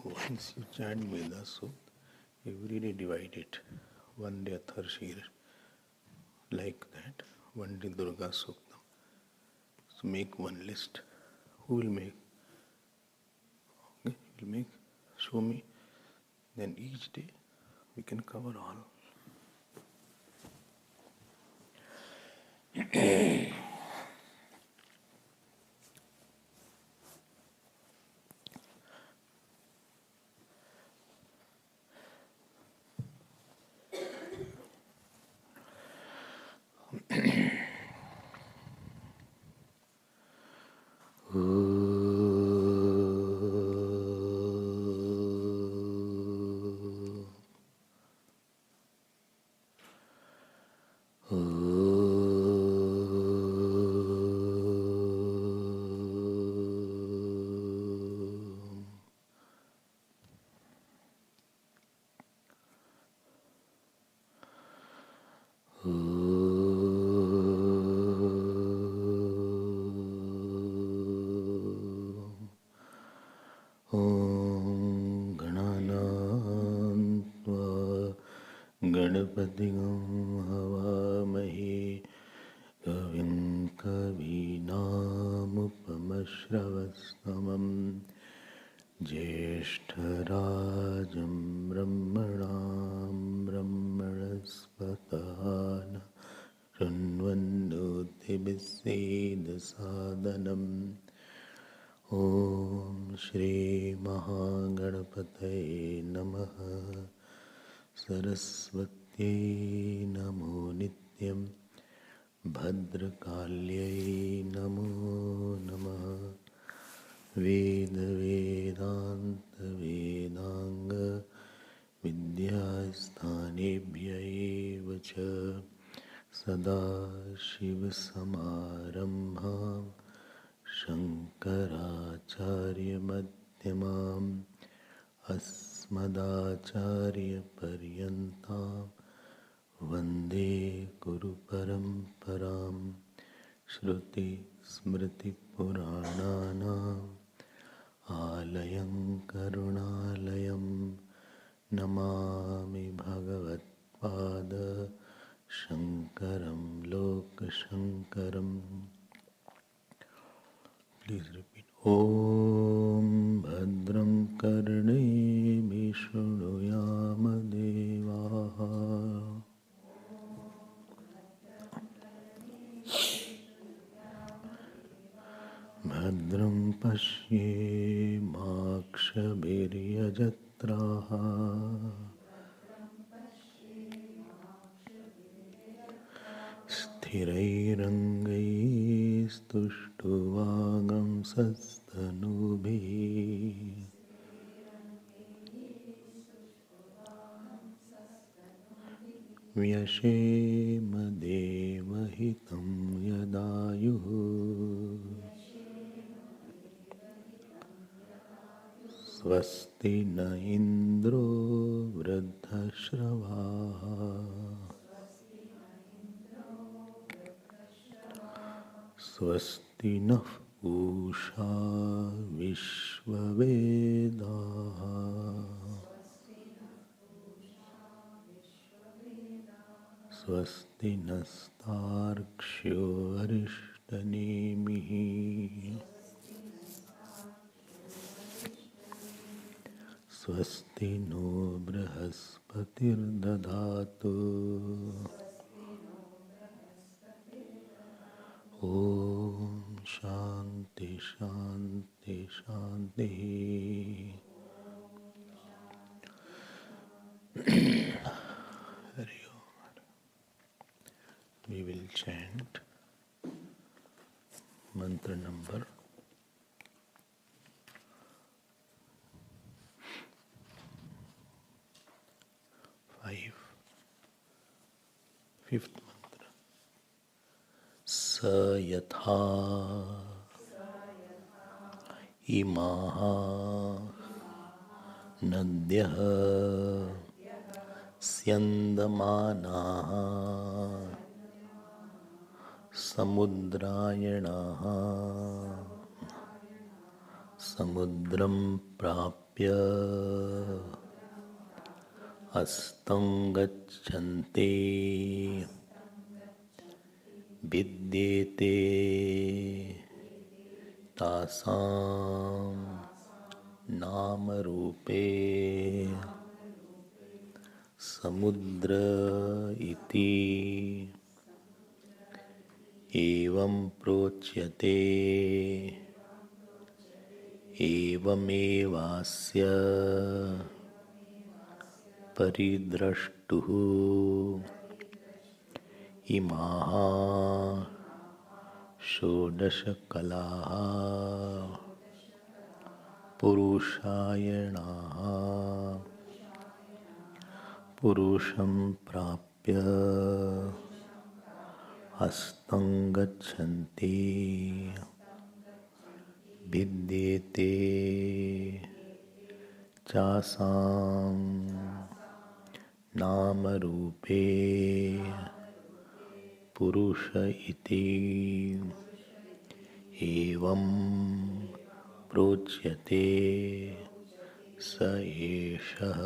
Once you chant Veda Sut, every day divide it. One day Atharshir, like that. One day Durga Suktam. So make one list. Who will make? Okay, will make. Show me. Then each day we can cover all. गणपतिं हवामहे कविं कवीनामुपमश्रवस्तमं ज्येष्ठराजं ब्रह्मणां ब्रह्मणस्पतः शृण्वन्नोतिभिस्सेदसादनम् ॐ श्रीमहागणपतये नमः। सरस्वत्यै नमो नित्यं भद्रकाल्यै नमो नमः। वेदान्तवेदांग विद्यास्थानेभ्य एव च सदाशिवसमारम्भां शङ्कराचार्यमध्यमाम् अस्मदाचार्यपर्यन्तां वन्दे गुरुपरम्परां। श्रुतिस्मृतिपुराणानाम् आलयं करुणालयं नमामि भगवत्पाद शङ्करं लोकशङ्करम्। Please repeat. ॐ भद्रं कर्णेभिः शृणुयाम देवाः भद्रं पश्येमाक्षभिर्यजत्राः स्थिरैरङ्गैस्तुष्टुवागंसस्तनूभिः व्यशेम देवहितं यदायुः स्वस्ति न इन्द्रो वृद्धश्रवाः स्वस्ति नः पूषा विश्ववेदाः स्वस्ति नस्तार्क्ष्यो अरिष्टनेमिः स्वस्ति नो बृहस्पतिर्दधातु ॐ शान्ति शान्ति शान्तिः। हरि ओम। We will chant mantra number 5, fifth mantra. स यथा इमाः नद्यः स्यन्दमानाः समुद्रायणाः समुद्रं प्राप्य astam gacchante vidyete tasam namarupe samudra iti evam prochyate evamevasya परिद्रष्टुः इमाः षोडशकलाः पुरुषायणाः पुरुषं प्राप्य हस्तं गच्छन्ति विद्येते चासां नामरूपे पुरुष इति एवं प्रोच्यते स एषः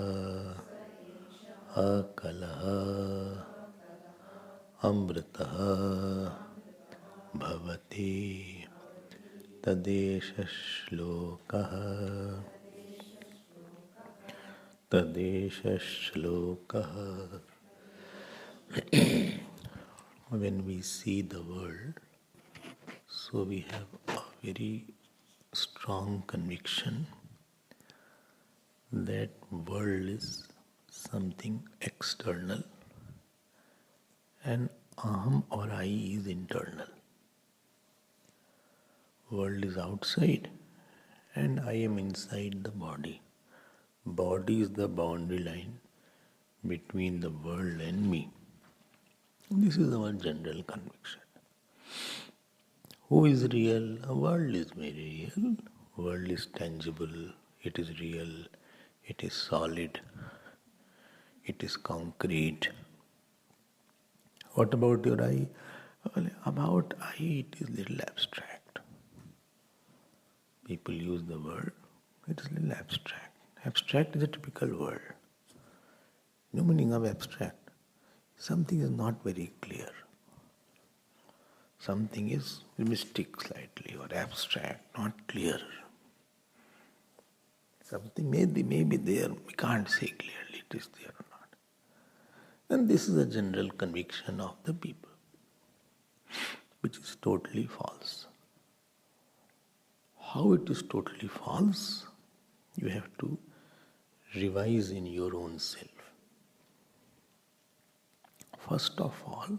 अकलः अमृतः भवति तदेष श्लोकः When we see the world, so we have a very strong conviction that world is something external and aham or I is internal. World is outside and I am inside the body. Body is the boundary line between the world and me. This is our general conviction. Who is real? The world is very real. World is tangible. It is real. It is solid. It is concrete. What about your eye? Well, about eye, it is little abstract. People use the word. It is little abstract. Abstract is a typical word. No meaning of abstract. Something is not very clear. Something is mystic slightly or abstract, not clear. Something may be there, we can't say clearly it is there or not. And this is a general conviction of the people, which is totally false. How it is totally false, you have to revise in your own self. First of all,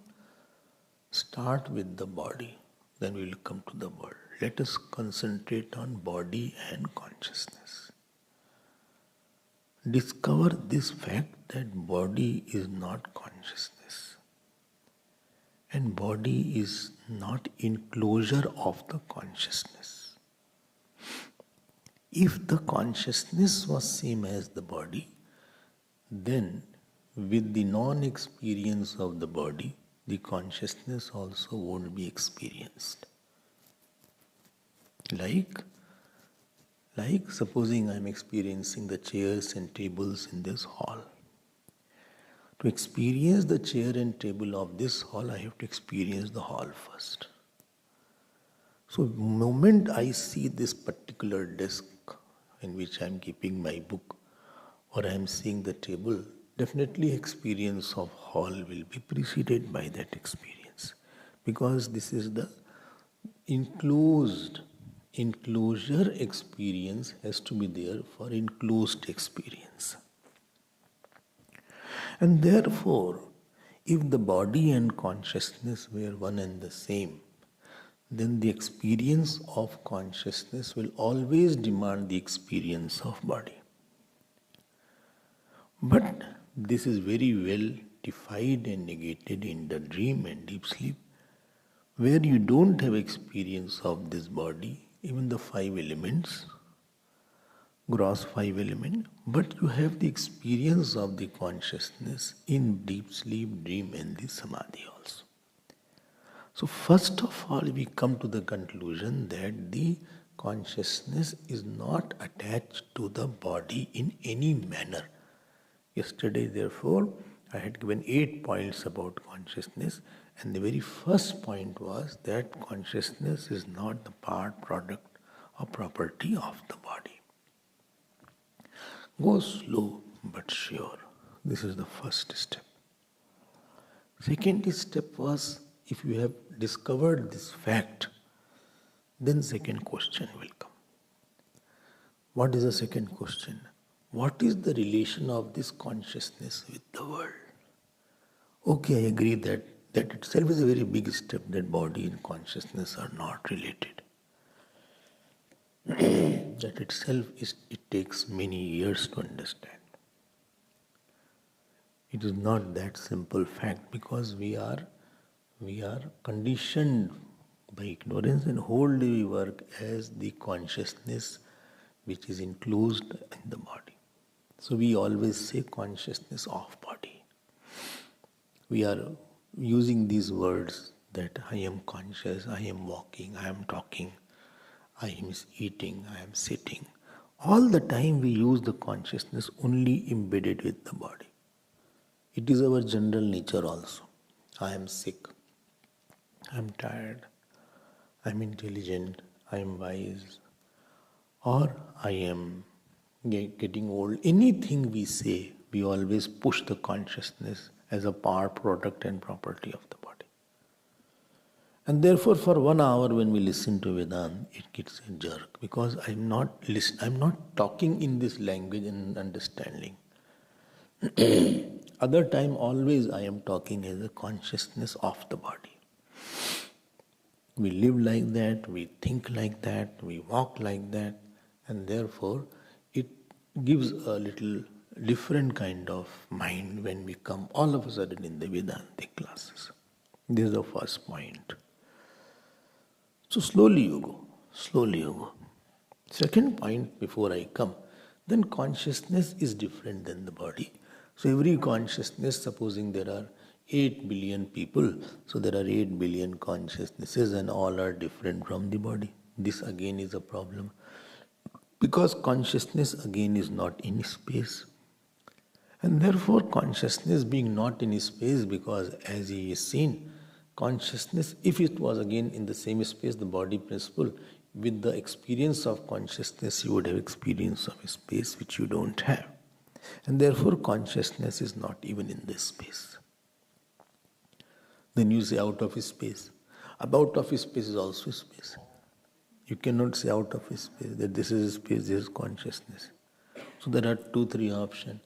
start with the body, then we will come to the world. Let us concentrate on body and consciousness. Discover this fact that body is not consciousness and body is not enclosure of the consciousness. If the consciousness was same as the body, then with the non-experience of the body, the consciousness also won't be experienced. Like supposing I am experiencing the chairs and tables in this hall. To experience the chair and table of this hall, I have to experience the hall first. So the moment I see this particular desk in which I am keeping my book, or I am seeing the table, definitely experience of hall will be preceded by that experience. Because this is the enclosure experience has to be there for enclosed experience. And therefore, if the body and consciousness were one and the same, then the experience of consciousness will always demand the experience of body. But this is very well defied and negated in the dream and deep sleep, where you don't have experience of this body, even the 5 elements, gross 5 elements, but you have the experience of the consciousness in deep sleep, dream and the samadhi also. So first of all, we come to the conclusion that the consciousness is not attached to the body in any manner. Yesterday, therefore, I had given 8 points about consciousness, and the very first point was that consciousness is not the part, product, or property of the body. Go slow but sure. This is the first step. Second step was, if you have discovered this fact, then second question will come. What is the second question? What is the relation of this consciousness with the world? Okay, I agree that itself is a very big step, that body and consciousness are not related. That itself it takes many years to understand. It is not that simple fact, because we are conditioned by ignorance, and whole day we work as the consciousness which is enclosed in the body. So we always say consciousness of body. We are using these words that I am conscious, I am walking, I am talking, I am eating, I am sitting. All the time we use the consciousness only embedded with the body. It is our general nature also. I am sick, I am tired, I am intelligent, I am wise, or I am getting old. Anything we say, we always push the consciousness as a part, product and property of the body. And therefore for 1 hour when we listen to Vedanta, it gets a jerk, because I am not talking in this language and understanding. Other time always I am talking as a consciousness of the body. We live like that, we think like that, we walk like that, and therefore it gives a little different kind of mind when we come all of a sudden in the Vedantic classes. This is the first point. So slowly you go. Second point before I come, then consciousness is different than the body. So every consciousness, supposing there are 8 billion people, so there are 8 billion consciousnesses and all are different from the body. This again is a problem, because consciousness again is not in space. And therefore consciousness being not in space, because as he is seen, consciousness, if it was again in the same space, the body principle, with the experience of consciousness you would have experience of space which you don't have. And therefore consciousness is not even in this space. Then you say out of space. Out of space is also space. You cannot say out of space that this is space, this is consciousness. So there are 2-3 options.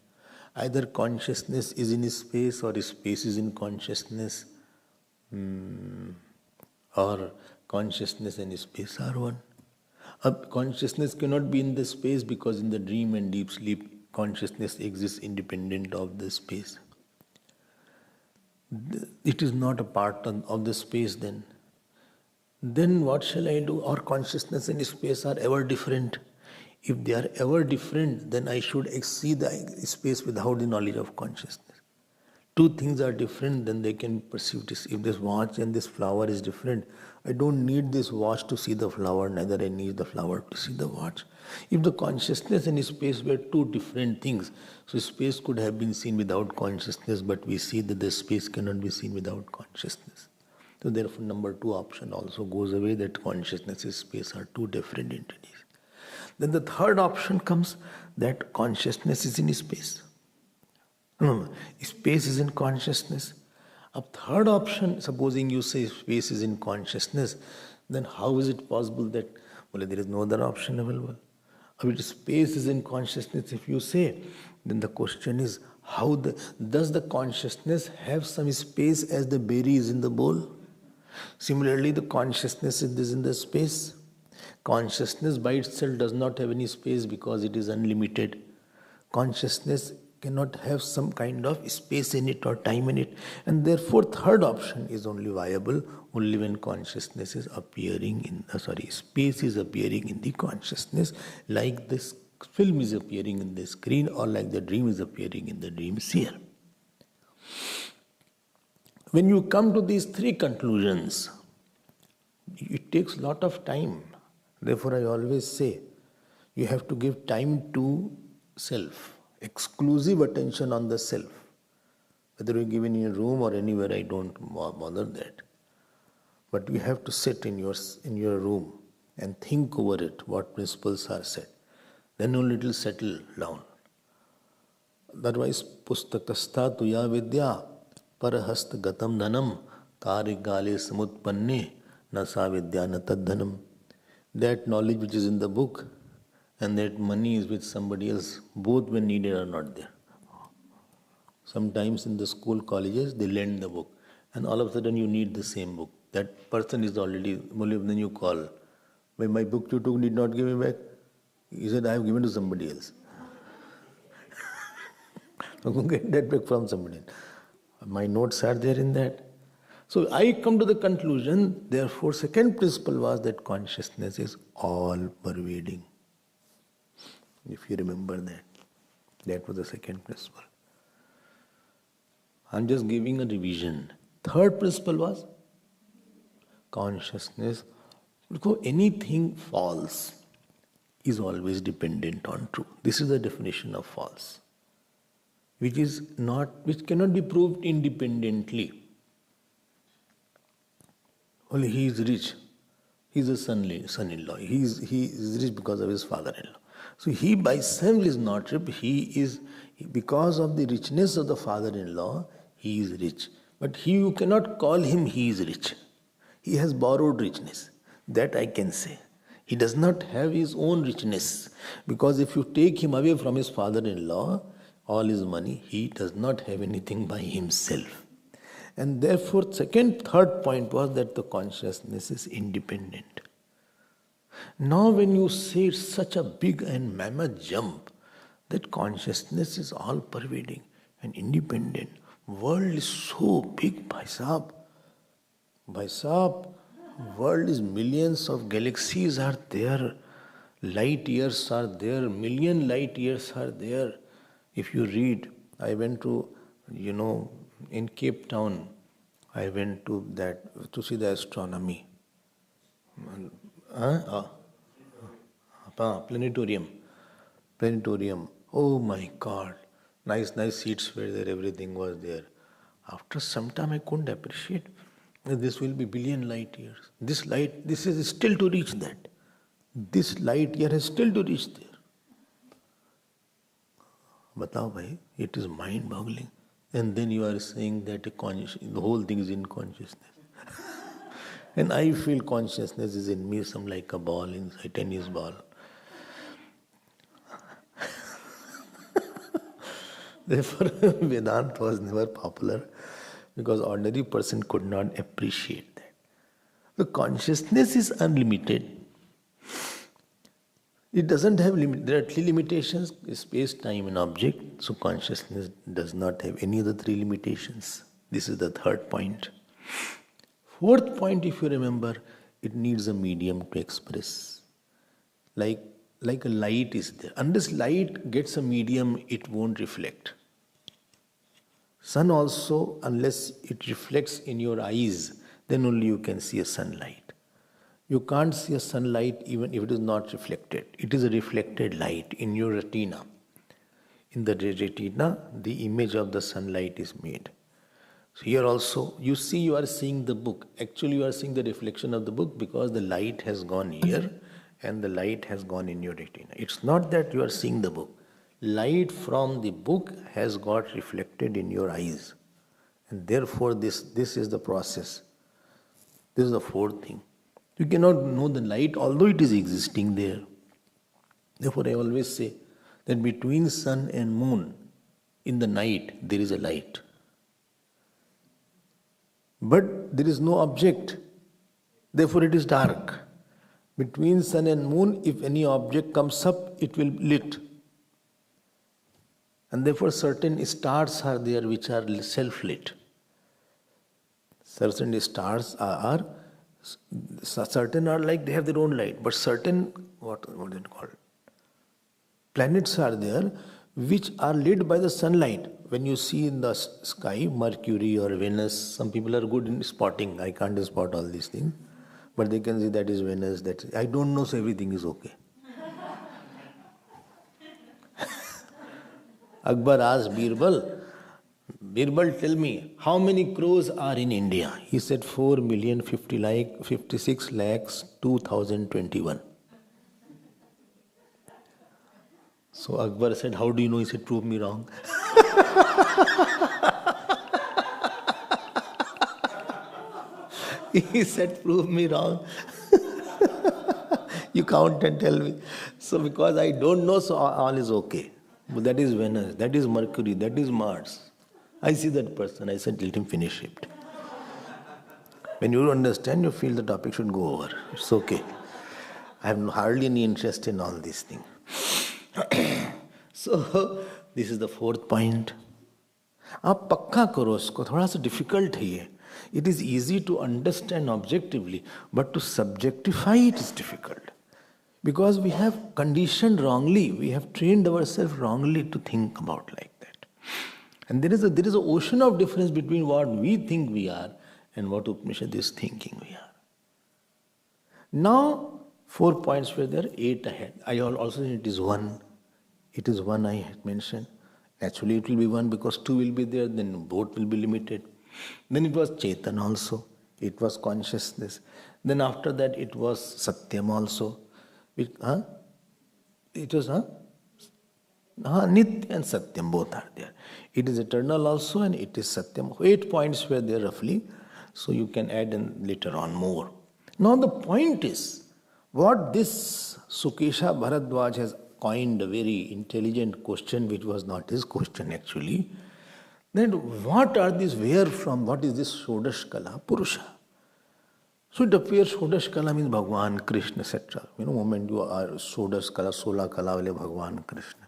Either consciousness is in space or space is in consciousness, or consciousness and space are one. Consciousness cannot be in the space, because in the dream and deep sleep consciousness exists independent of the space. It is not a part of the space then. Then what shall I do? Or consciousness and space are ever different. If they are ever different, then I should see the space without the knowledge of consciousness. 2 things are different, then they can perceive this. If this watch and this flower is different, I don't need this watch to see the flower, neither I need the flower to see the watch. If the consciousness and space were 2 different things, so space could have been seen without consciousness, but we see that the space cannot be seen without consciousness. So therefore number 2 option also goes away, that consciousness and space are 2 different entities. Then the third option comes, that consciousness is in space. No, space is in consciousness. A third option, supposing you say space is in consciousness, then how is it possible that there is no other option available? If space is in consciousness, if you say, then the question is, does the consciousness have some space as the berry is in the bowl? Similarly, the consciousness is in the space. Consciousness by itself does not have any space, because it is unlimited. Consciousness cannot have some kind of space in it or time in it, and therefore third option is only viable only when consciousness is appearing in space is appearing in the consciousness, like this film is appearing in the screen, or like the dream is appearing in the dream seer. When you come to these 3 conclusions, it takes a lot of time. Therefore, I always say, you have to give time to self, exclusive attention on the self. Whether you give in your room or anywhere, I don't bother that. But you have to sit in your room and think over it, what principles are set. Then only it will settle down. Otherwise, pustakastha tuya vidya parahast gatam dhanam karigale samutpanne nasa vidya natadhanam. That knowledge which is in the book and that money is with somebody else, both when needed are not there. Sometimes in the school, colleges, they lend the book and all of a sudden you need the same book. That person is already, then you call. My book you took did not give me back. He said, I have given to somebody else. So go get that back from somebody else. My notes are there in that. So I come to the conclusion, therefore, second principle was that consciousness is all pervading. If you remember that. That was the second principle. I'm just giving a revision. Third principle was consciousness. Because anything false is always dependent on truth. This is the definition of false. Which cannot be proved independently. Only he is rich. He is a son-in-law. He is rich because of his father-in-law. So he by himself is not rich. Because of the richness of the father-in-law, he is rich. But you cannot call him he is rich. He has borrowed richness. That I can say. He does not have his own richness. Because if you take him away from his father-in-law, all his money, he does not have anything by himself. And therefore, third point was that the consciousness is independent. Now when you say such a big and mammoth jump, that consciousness is all pervading and independent. World is so big, Bhai Sahab. World is millions of galaxies are there. Light years are there. Million light years are there. If you read, I went to, in Cape Town, I went to see the astronomy. Planetarium. Oh my God. Nice seats were there, everything was there. After some time I couldn't appreciate that this will be billion light years. This is still to reach that. This light year is still to reach there. Batao bhai, it is mind-boggling. And then you are saying that the whole thing is in consciousness. And I feel consciousness is in me, some like a ball, inside tennis ball. Therefore, Vedanta was never popular because ordinary person could not appreciate that. The consciousness is unlimited. It doesn't have limit. There are three limitations: space, time, and object. So consciousness does not have any of the three limitations. This is the third point. Fourth point, if you remember, it needs a medium to express. Like a light is there. Unless light gets a medium, it won't reflect. Sun also, unless it reflects in your eyes, then only you can see a sunlight. You can't see a sunlight even if it is not reflected. It is a reflected light in your retina. In the retina, the image of the sunlight is made. So here also, you are seeing the book. Actually, you are seeing the reflection of the book because the light has gone here and the light has gone in your retina. It's not that you are seeing the book. Light from the book has got reflected in your eyes. And therefore, this is the process. This is the fourth thing. You cannot know the light, although it is existing there. Therefore, I always say that between sun and moon, in the night, there is a light. But there is no object. Therefore, it is dark. Between sun and moon, if any object comes up, it will be lit. And therefore, certain stars are there which are self-lit. Certain stars are certain are like they have their own light, but certain, what is it called? Planets are there which are lit by the sunlight. When you see in the sky, Mercury or Venus, some people are good in spotting. I can't spot all these things. But they can see that is Venus, I don't know, so everything is okay. Akbar asked Birbal, Birbal, tell me, how many crores are in India? He said 4,056 lakhs 2,021. So Akbar said, how do you know? He said, prove me wrong. He said, prove me wrong. You count and tell me. So because I don't know, so all is okay. But that is Venus, that is Mercury, that is Mars. I see that person. I said, let him finish it. When you understand, you feel the topic should go over. It's okay. I have hardly any interest in all these things. So, this is the fourth point. आप पक्का करो इसको, थोड़ा सा difficult है ये. It is easy to understand objectively, but to subjectify it is difficult. Because we have conditioned wrongly, we have trained ourselves wrongly to think about like that. And there is an ocean of difference between what we think we are and what Upanishad is thinking we are. Now, 4 points were there, 8 ahead. I also think it is 1. It is 1 I had mentioned. Naturally it will be 1 because 2 will be there, then both will be limited. Then it was Chetan also. It was consciousness. Then after that it was Satyam also. It was Nitya and Satyam, both are there. It is eternal also and it is Satyam. 8 points were there roughly. So you can add in later on more. Now the point is, what this Sukesha Bharadwaj has coined a very intelligent question, which was not his question actually. Then what are these, where from, what is this Shodash Kala? Purusha. So it appears Shodash Kala means Bhagwan, Krishna, etc. Moment you are Shodash Kala, 16 Kala wale Bhagwan, Krishna.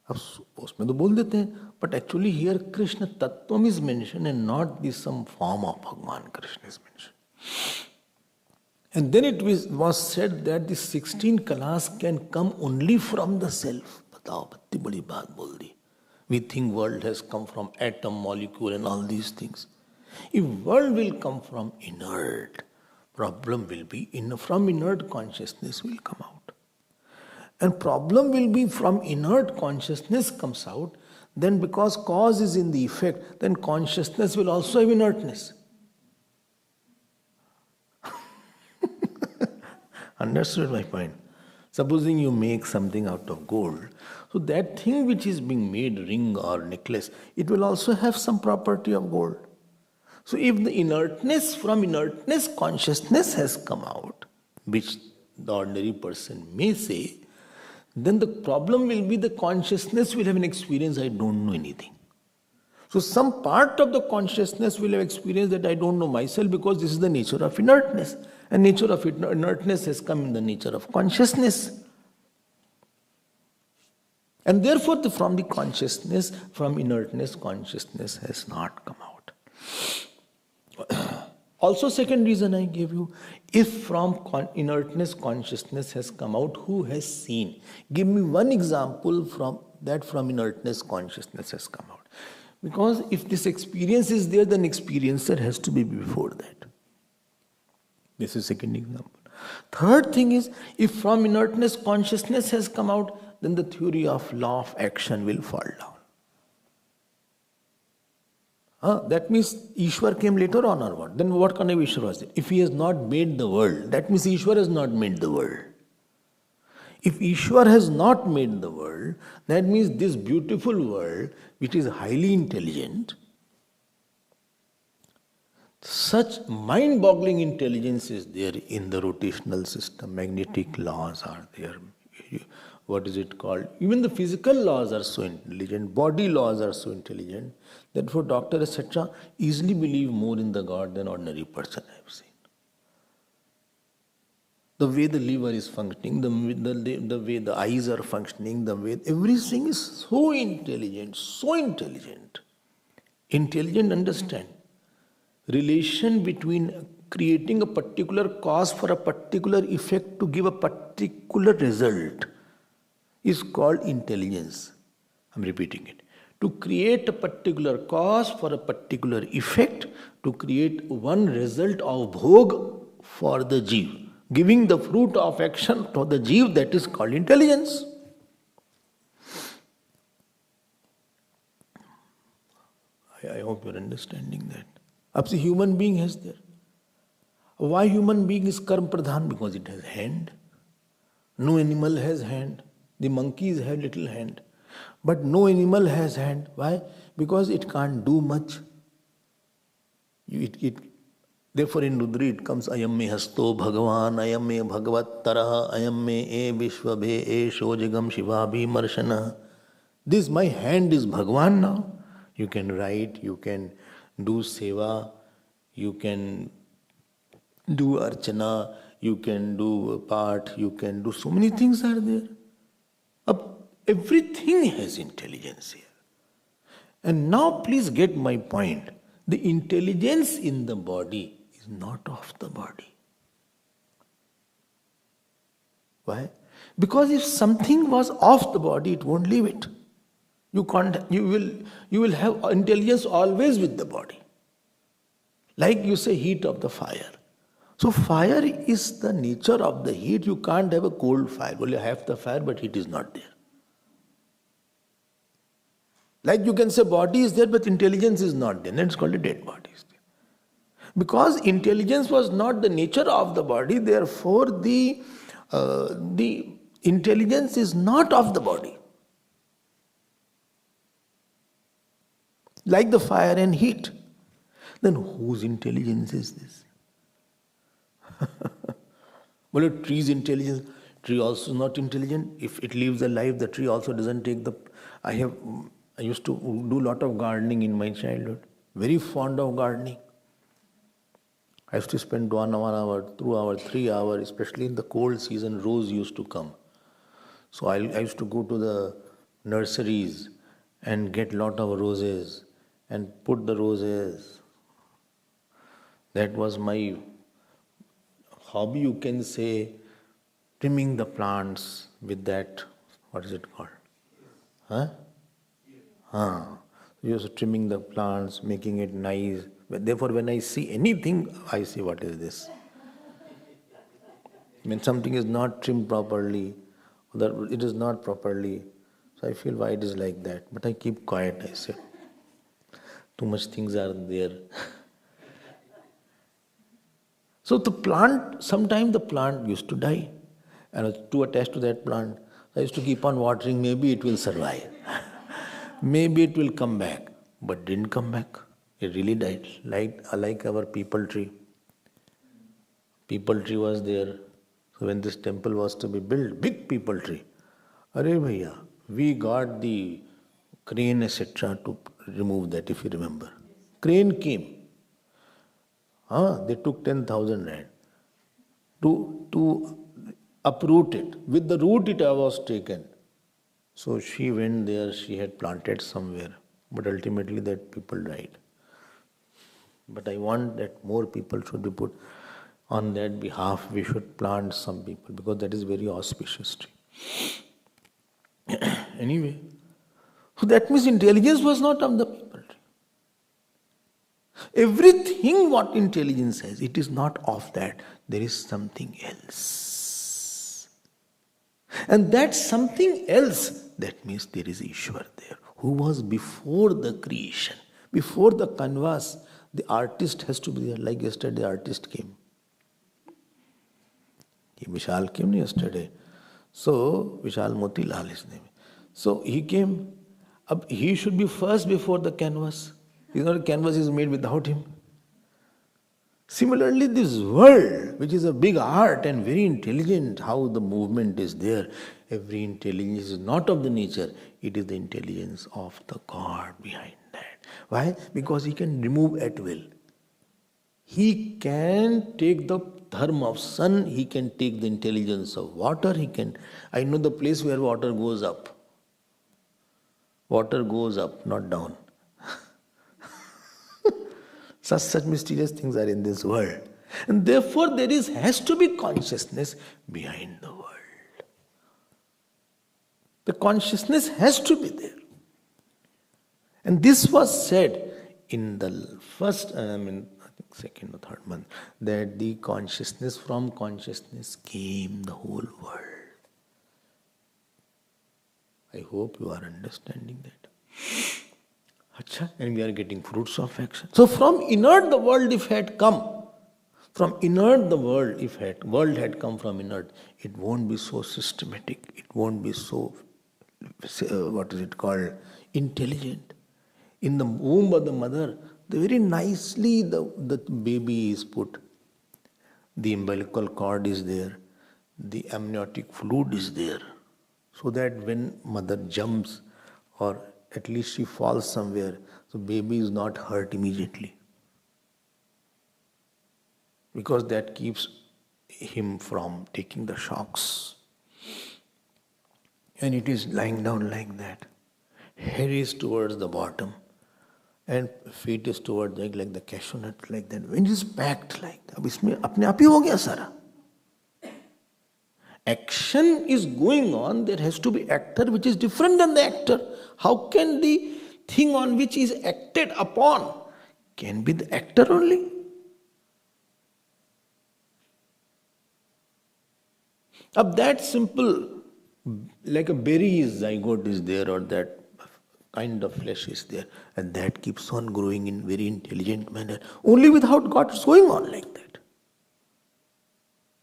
अब उसमें तो बोल देते हैं, but actually here Krishna Tattvam is mentioned and not this some form of Bhagwan Krishna is mentioned. And then it was said that the 16 kalas can come only from the self. Batao, batti badi baat bol di. We think world has come from atom, molecule and all these things. If world will come from inert, problem will be from inert consciousness will come out. And problem will be from inert consciousness comes out, then because cause is in the effect, then consciousness will also have inertness. Understood my point? Supposing you make something out of gold, so that thing which is being made, ring or necklace, it will also have some property of gold. So if the inertness, from inertness consciousness has come out, which the ordinary person may say, then the problem will be the consciousness will have an experience, I don't know anything. So some part of the consciousness will have experience that I don't know myself because this is the nature of inertness. And nature of inertness has come in the nature of consciousness. And therefore from the consciousness, from inertness, consciousness has not come out. Also second reason I gave you, if from inertness consciousness has come out, who has seen? Give me one example from inertness consciousness has come out. Because if this experience is there, then experiencer has to be before that. This is second example. Third thing is, if from inertness consciousness has come out, then the theory of law of action will fall down. That means Ishwar came later on or what? Then what kind of Ishwar was it? If he has not made the world, that means Ishwar has not made the world. If Ishwar has not made the world, that means this beautiful world, which is highly intelligent, such mind-boggling intelligence is there in the rotational system. Magnetic laws are there. What is it called? Even the physical laws are so intelligent. Body laws are so intelligent. Therefore, doctor, etc. easily believe more in the God than ordinary person I have seen. The way the liver is functioning, the way the eyes are functioning, the way everything is so intelligent, so intelligent. Intelligent, understand. Relation between creating a particular cause for a particular effect to give a particular result is called intelligence. I'm repeating it. To create a particular cause for a particular effect, to create one result of bhog for the Jeev. Giving the fruit of action to the Jeev, that is called intelligence. I hope you're understanding that. Up the human being has there. Why human being is karma pradhan? Because it has hand. No animal has hand. The monkeys have little hand. But no animal has hand. Why? Because it can't do much. Therefore in Rudri it comes, Ayam me hasto bhagavan, ayam me bhagavat taraha, ayam me e vishvabhe e shojagam shivabhi marshana. This my hand is Bhagavan now. You can write, you can do seva, you can do archana, you can do part, you can do so many things are there. Everything has intelligence here. And now please get my point. The intelligence in the body is not of the body. Why? Because if something was off the body, it won't leave it. You will have intelligence always with the body. Like you say, heat of the fire. So fire is the nature of the heat. You can't have a cold fire. Well, you have the fire, but heat is not there. Like you can say body is there, but intelligence is not there. Then it's called a dead body. Because intelligence was not the nature of the body, therefore the intelligence is not of the body. Like the fire and heat. Then whose intelligence is this? Well, a tree's intelligence, tree also is not intelligent. If it lives a life, the tree also doesn't take the... I used to do a lot of gardening in my childhood. Very fond of gardening. I used to spend 1 hour, 2 hours, 3 hours, especially in the cold season, rose used to come. So I used to go to the nurseries and get lot of roses and put the roses. That was my hobby, you can say, trimming the plants with that, what is it called? Just trimming the plants, making it nice. Therefore, when I see anything, I say, what is this? When something is not trimmed properly, or it is not properly, so I feel why it is like that. But I keep quiet, I say. Too much things are there. So the plant, sometimes the plant used to die. And to attach to that plant, I used to keep on watering, maybe it will survive. Maybe it will come back. But didn't come back. It really died. Like our people tree. People tree was there. So when this temple was to be built, big people tree. Arey bhaiya, we got the crane etc. to remove that, if you remember. Crane came. They took 10,000 rand to uproot it. With the root it was taken. So she went there, she had planted somewhere. But ultimately that people died. But I want that more people should be put on that behalf. We should plant some people because that is very auspicious tree. Anyway, so that means intelligence was not of the people tree. Everything what intelligence has, it is not of that. There is something else. And that something else, that means there is Ishwar there, who was before the creation, before the canvas. The artist has to be there. Like yesterday, the artist came. Vishal came yesterday. So, Vishal Motilal is his name. So, he came. He should be first before the canvas. The canvas is made without him. Similarly, this world, which is a big art and very intelligent, how the movement is there, every intelligence is not of the nature, it is the intelligence of the God behind that. Why? Because he can remove at will. He can take the dharma of sun, he can take the intelligence of water, I know the place where water goes up. Water goes up, not down. Such mysterious things are in this world. And therefore there has to be consciousness behind the world. The consciousness has to be there. And this was said in the first, second or third month, that the consciousness, from consciousness came the whole world. I hope you are understanding that. Achha, and we are getting fruits of action. So from inert the world if had come, from inert the world if world had come from inert, it won't be so systematic, it won't be so, intelligent. In the womb of the mother, very nicely the baby is put. The umbilical cord is there, the amniotic fluid is there, so that when mother jumps or at least she falls somewhere, so baby is not hurt immediately. Because that keeps him from taking the shocks. And it is lying down like that. Head is towards the bottom and feet is towards like the cashew nut, like that. When it is packed like that, इसमें अपने आप ही हो गया सारा. Action is going on, there has to be actor which is different than the actor. How can the thing on which is acted upon can be the actor only? Of that simple, like a berry is zygote is there, or that kind of flesh is there, and that keeps on growing in very intelligent manner, only without God is going on like that.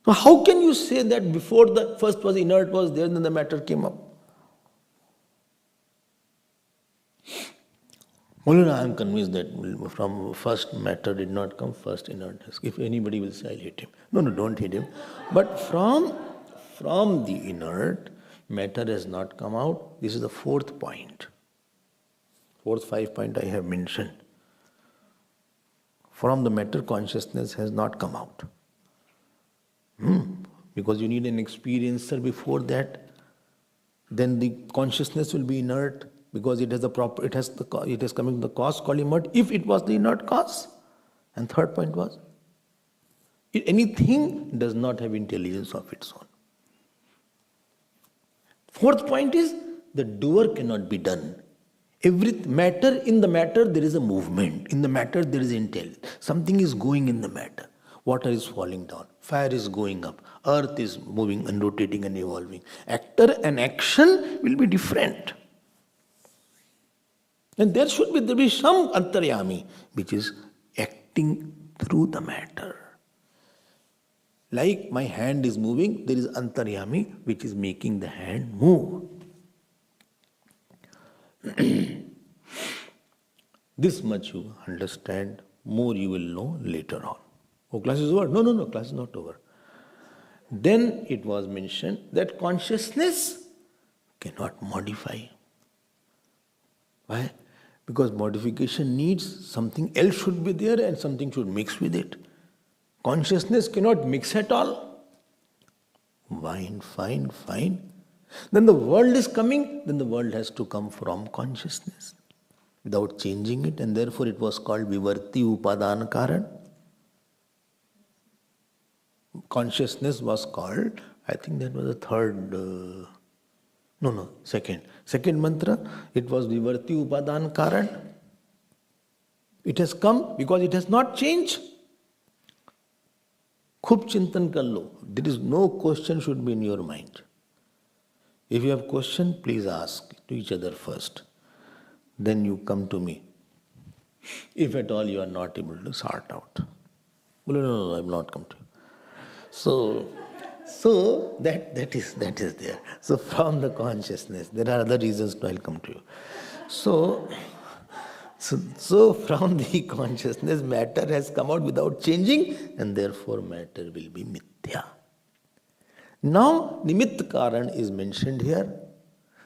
So how can you say that before the first was inert was there, then the matter came up? Only I am convinced that from first matter did not come, first inert has. If anybody will say, I'll hit him. No, don't hit him. But from the inert, matter has not come out. This is the fourth point. Fourth 5 point I have mentioned. From the matter, consciousness has not come out. Because you need an experiencer before that. Then the consciousness will be inert, because it has it is coming to the cause called inert, if it was the inert cause. And third point was, anything does not have intelligence of its own. Fourth point is, the doer cannot be done. Every matter, in the matter there is a movement. In the matter there is intelligence. Something is going in the matter. Water is falling down. Fire is going up. Earth is moving and rotating and evolving. Actor and action will be different. And there be some antaryami which is acting through the matter. Like my hand is moving, there is antaryami which is making the hand move. This much you understand, more you will know later on. Oh, class is over? No, class is not over. Then it was mentioned that consciousness cannot modify. Why? Because modification needs something else should be there and something should mix with it. Consciousness cannot mix at all. Fine. Then the world is coming, then the world has to come from consciousness without changing it, and therefore it was called Vivarti Upadan Karan. Consciousness was called, I think that was the third, second. Second mantra, it was Vivarti Upadan Karan. It has come because it has not changed. Khub chintan kar lo. There is no question should be in your mind. If you have question, please ask to each other first. Then you come to me. If at all you are not able to sort out. No, I will not come to you. So that is there. So from the consciousness, there are other reasons I will come to you. So from the consciousness, matter has come out without changing, and therefore matter will be mithya. Now, nimitta karan is mentioned here.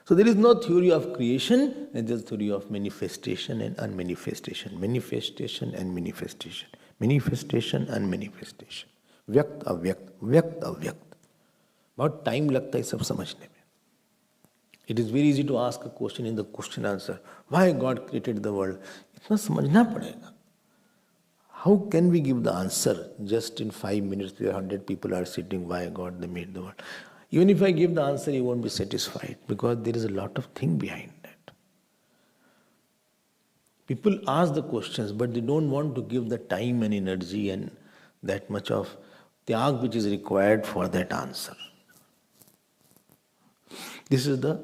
So there is no theory of creation, and there is theory of manifestation and unmanifestation. Manifestation and manifestation. Manifestation and manifestation. व्यक्त अव्यक्त. बहुत time लगता है सब समझने में. It is very easy to ask a question in the question answer. Why God created the world? इतना समझना पड़ेगा. How can we give the answer just in 5 minutes where 100 people are sitting, why God they made the world? Even if I give the answer, you won't be satisfied because there is a lot of thing behind that. People ask the questions, but they don't want to give the time and energy and that much of tyag which is required for that answer. This is the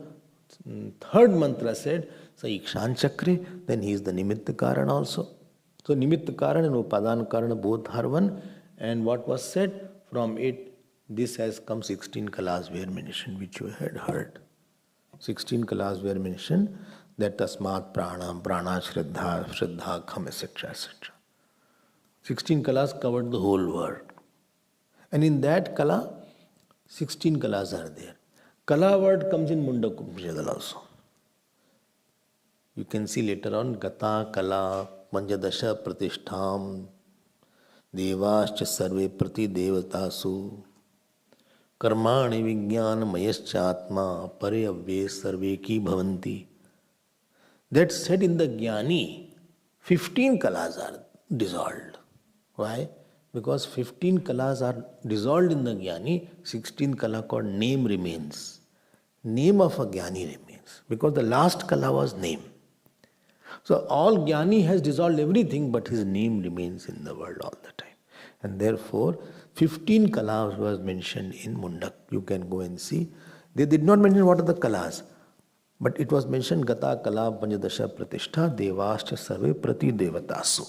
third mantra said, Sa Ikshan Chakre, then he is the Nimitta Karan also. So Nimitta Karan and Upadan Karan both are one. And what was said from it, this has come 16 kalas were mentioned, which you had heard. 16 kalas were mentioned, that Tasmat Prana, Prana Shraddha, Shraddha Kham, etc. etc. 16 kalas covered the whole world. And in that kala, 16 kalas are there. Kala word comes in Mundaka Upanishad also. You can see later on, Gata Kala, Panjadasha Pratishtham, Devascha Sarve Prati Devatasu, Karmani Vijnana Mayaschatma, Pare Avve Sarve Ki Bhavanti. That said in the Jnani, 15 kalas are dissolved. Why? Because 15 kalas are dissolved in the Jnani, 16 kala called name remains. Name of a Jnani remains. Because the last kala was name. So all Jnani has dissolved everything, but his name remains in the world all the time. And therefore, 15 kalas was mentioned in Mundak. You can go and see. They did not mention what are the kalas. But it was mentioned Gata Kala Panjadasha Pratishtha Devascha Sarve Prati Devatasu.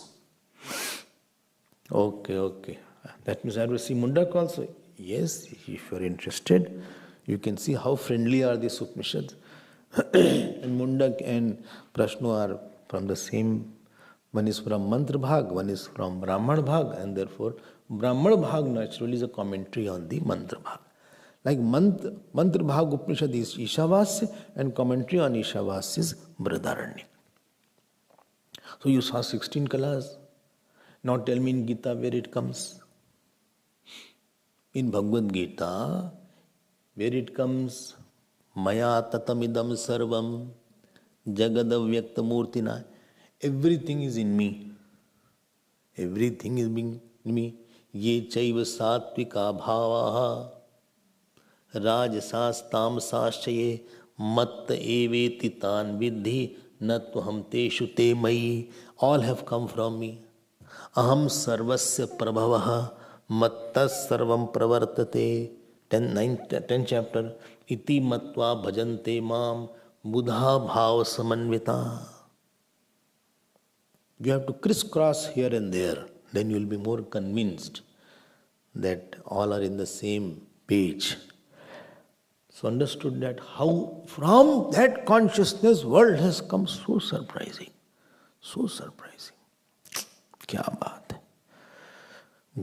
Okay. That means I will see Mundak also. Yes, if you are interested, you can see how friendly are these Upanishads. And Mundak and Prashno are from the same. One is from Mantra Bhag, one is from Brahman Bhag, and therefore Brahman Bhag naturally is a commentary on the Mantra Bhag. Like Mantra Bhag Upanishad is Ishavasya and commentary on Ishavasya is Brihadaranyaka. So you saw 16 kalas. Now tell me in Gita where it comes. In Bhagavad Gita, where it comes, Maya tatamidam sarvam jagadavyakta murtina. Everything is in me. Everything is in me. Ye chaiva satvika bhavaha rajasas tamsaschaye matta eveti tan vidhi natvaham teshu te mai. All have come from me. Aham sarvasya prabhavaha mattas sarvam pravartate. 10th chapter. Iti matva bhajante mam buddha bhava samanvita. You have to crisscross here and there. Then you will be more convinced that all are in the same page. So understood that how from that consciousness world has come. So surprising. So surprising. क्या बात है,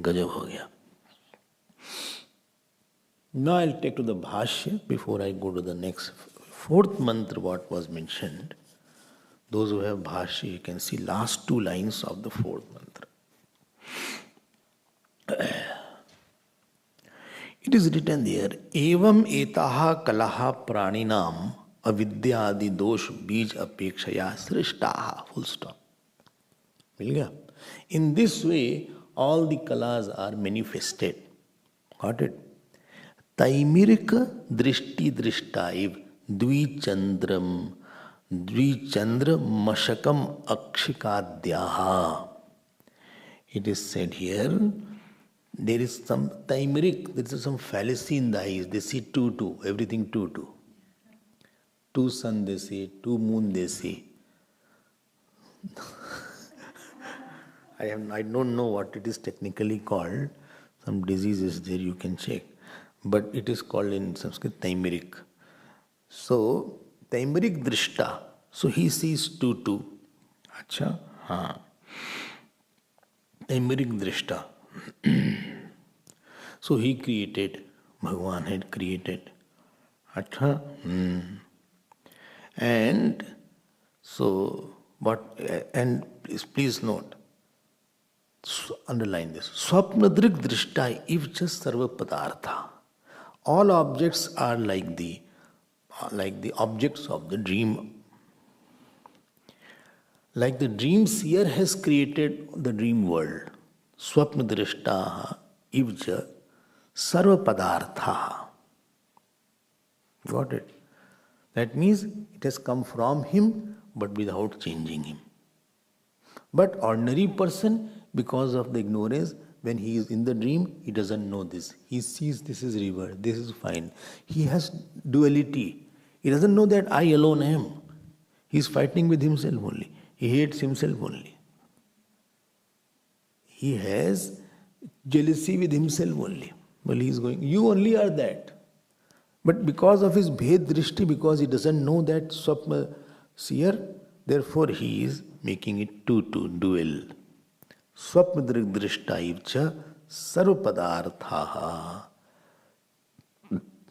गजब हो गया. Now I'll take to the bhashya before I go to the next fourth mantra what was mentioned. Those who have bhashya, you can see last two lines of the fourth mantra. It is written there, Evam etaha kalaha praninam avidya adi dosh bij apekshaya srishtaha. Full stop. Mil gaya? In this way, all the kalas are manifested. Got it? Taimirika drishti drishtaiv dvichandram dvichandra mashakam akshikadyaha. It is said here, there is some taimirik, there is some fallacy in the eyes. They see two, everything two. Two sun they see, two moon they see. I don't know what it is technically called. Some disease is there, you can check. But it is called in Sanskrit taimirik. So, taimirik drishta. So he sees two. Acha? Haan. Taimirik drishta. So he created, Bhagavan had created. Acha? And so, and please note, underline this. Swapnadrik drishta ivcha sarva padartha. All objects are like the objects of the dream. Like the dream seer has created the dream world. Swapnadrishta ivcha sarva padartha. Got it? That means it has come from him but without changing him. But ordinary person, because of the ignorance, when he is in the dream, he doesn't know this. He sees this is river, this is fine. He has duality. He doesn't know that I alone am. He is fighting with himself only. He hates himself only. He has jealousy with himself only. Well, he is going, you only are that. But because of his bhed drishti, because he doesn't know that swapna seer, therefore he is making it two dual. Swapna drishtaivcha sarvapadarthaha.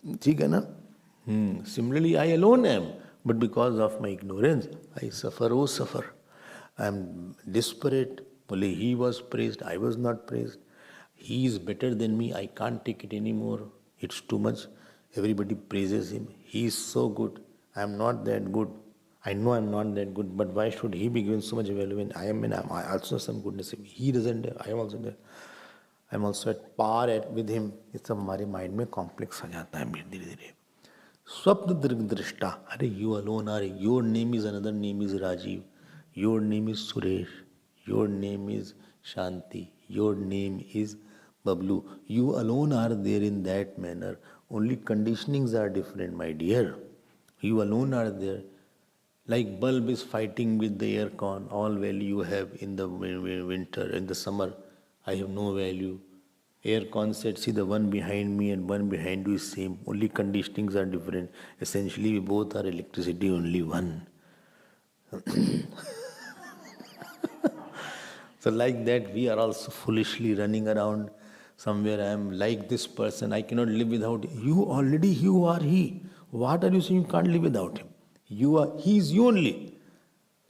ठीक है ना? Similarly, I alone am. But because of my ignorance, I suffer. I am desperate. Only he was praised, I was not praised. He is better than me, I can't take it anymore. It's too much. Everybody praises him. He is so good. I am not that good. I know I am not that good, but why should he be given so much value when I am also some goodness in me? He doesn't have, I am also there. I am also at par with him. ये सब हमारे mind में complex आ जाता है धीरे धीरे. स्वप्न दृष्टा. अरे you alone are. Your name is another name is Rajiv. Your name is Suresh. Your name is Shanti. Your name is Bablu. You alone are there in that manner. Only conditionings are different, my dear. You alone are there. Like bulb is fighting with the air con. All value you have in the winter, in the summer. I have no value. Air con said, see the one behind me and one behind you is same. Only conditionings are different. Essentially, we both are electricity, only one. So like that, we are also foolishly running around somewhere. I am like this person. I cannot live without you. Already you are he. What are you saying? You can't live without him. He is you only.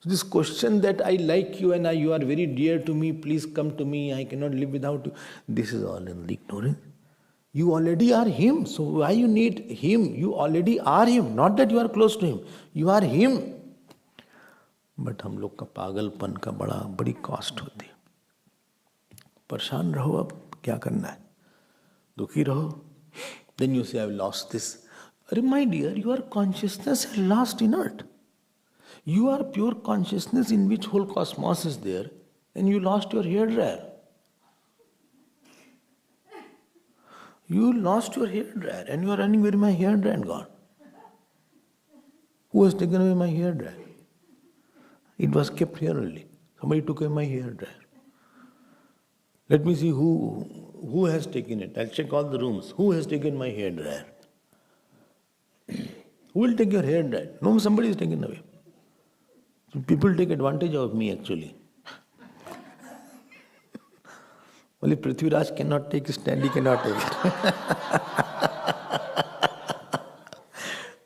So this question that I like you and you are very dear to me, please come to me, I cannot live without you. This is all in the ignorance. You already are him. So why you need him? You already are him. Not that you are close to him. You are him. But हम लोग का पागलपन का बड़ी cost होती है. परेशान रहो, अब क्या करना है, दुखी रहो. Then you say I have lost this. अरे my dear, your consciousness has lost inert. You are pure consciousness in which whole cosmos is there, and you lost your hair dryer. You lost your hair dryer and you are running, where my hair dryer gone? Who has taken away my hair dryer? It was kept here only. Somebody took away my hair dryer. Let me see who has taken it. I'll check all the rooms. Who has taken my hair dryer? Who will take your hair dryer? No, somebody is taken away. So people take advantage of me actually. Only Prithviraj cannot take his stand, he cannot take it.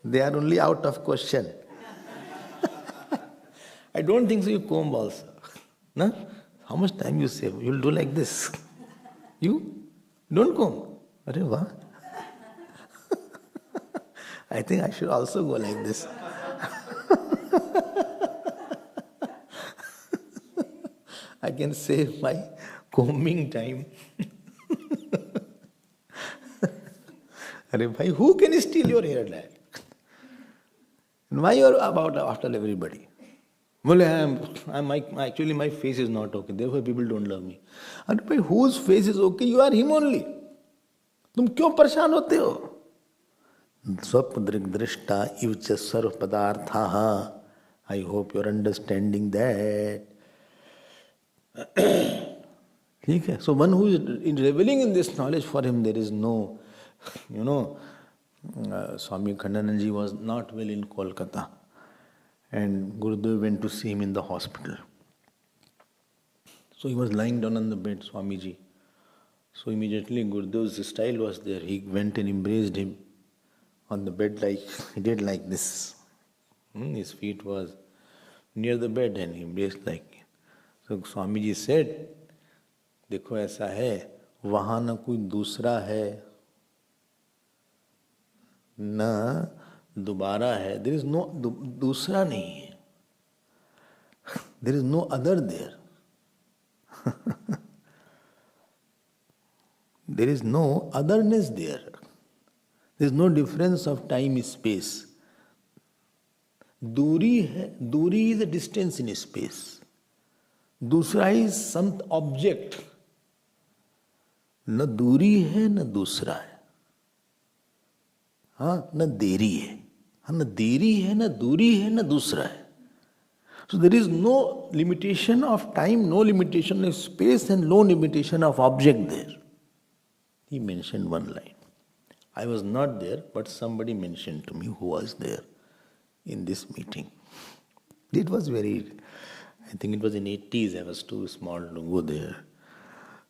They are only out of question. I don't think so you comb also. No? How much time you save? You will do like this. You? Don't comb. Arre wah. I think I should also go like this. I can save my combing time. Arre bhai, who can steal your hair dryer? And why you are about after everybody? Well, actually my face is not okay, therefore people don't love me. And bhai, whose face is okay? You are him only. तुम क्यों परेशान होते हो? स्वप्न दृष्टा इव च सर्व पदार्थाः. I hope you are understanding that. ठीक है. So one who is reveling in this knowledge, for him there is no, Swami Abhedananda ji was not well in Kolkata, and Gurudev went to see him in the hospital. So he was lying down on the bed, Swamiji. So immediately Gurudev's style was there. He went and embraced him on the bed, like he did like this. His feet was near the bed and he embraced like. So Swamiji said, देखो ऐसा है, वहाँ न कोई दूसरा है, न दोबारा है. There is no दूसरा नहीं है. There is no other there. There is no otherness there. There is no difference of time space. दूरी है, दूरी is a distance in space. दूसरा is some object. न दूरी है न दूसरा है, हाँ न देरी है, हाँ न देरी है न दूरी है न दूसरा है. So there is no limitation of time, no limitation of space, and no limitation of object there. He mentioned one line. I was not there, but somebody mentioned to me who was there in this meeting. It was very, I think it was in 80s, I was too small to go there.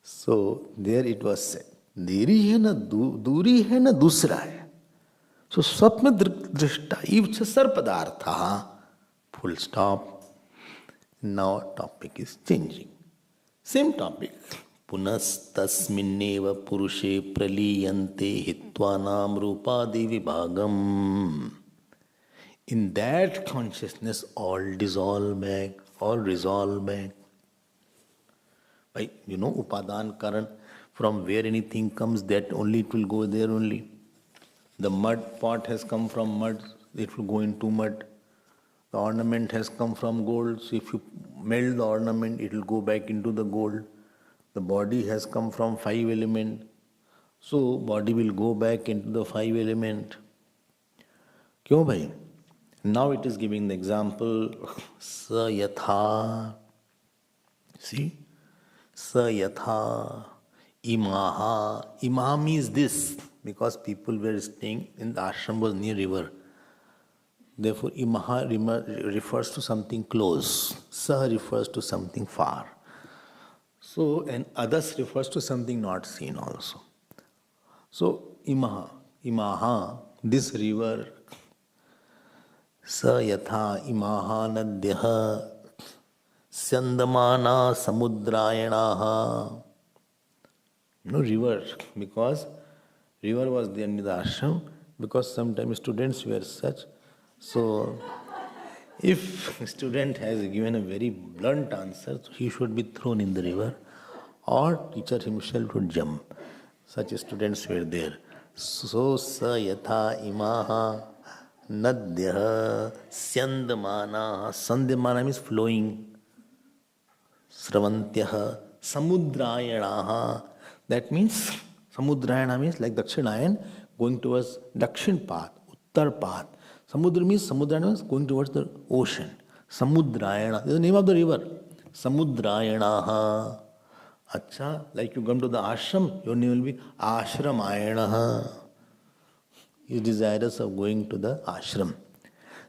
So there it was said, देरी है न दूरी है न दूसरा है. So स्वप्न दृष्टा इव च सर्पदार्थः. Full stop. Now topic is changing. Same topic. पुनस्तस्मिन्नेव पुरुषे प्रलीयन्ते हित्वानाम रूपादि विभागम. In that consciousness all dissolve back, all resolve back. By, upadan karan, from where anything comes, that only it will go there only. The mud pot has come from mud, it will go into mud. The ornament has come from gold, so if you melt the ornament, it will go back into the gold. The body has come from 5 elements, so body will go back into the 5 elements. Kyun bhai? Now it is giving the example, sa yatha. See? Sa yatha, imaha. Imaha means this, because people were staying in the ashram was near river. Therefore, imaha refers to something close. Sa refers to something far. So, and others refers to something not seen also. So, imaha, this river, sa yatha imaha nadyaha syandamana samudrayanaha. No river, because river was there in the ashram, because sometimes students were such. So, if a student has given a very blunt answer, he should be thrown in the river, or teacher himself would jump. Such students were there. So, sa yatha imaha nadyaha syandamana. Sandamana means flowing. Sravantyaha samudrayanaha. That means, samudrayana means like Dakshinayan, going towards Dakshin path, Uttar path. Samudra means Samudrayana means going towards the ocean. Samudrayana, this is the name of the river. Samudrayanaha. Acha, like you come to the ashram, your name will be Ashramayanaha. He is desirous of going to the ashram.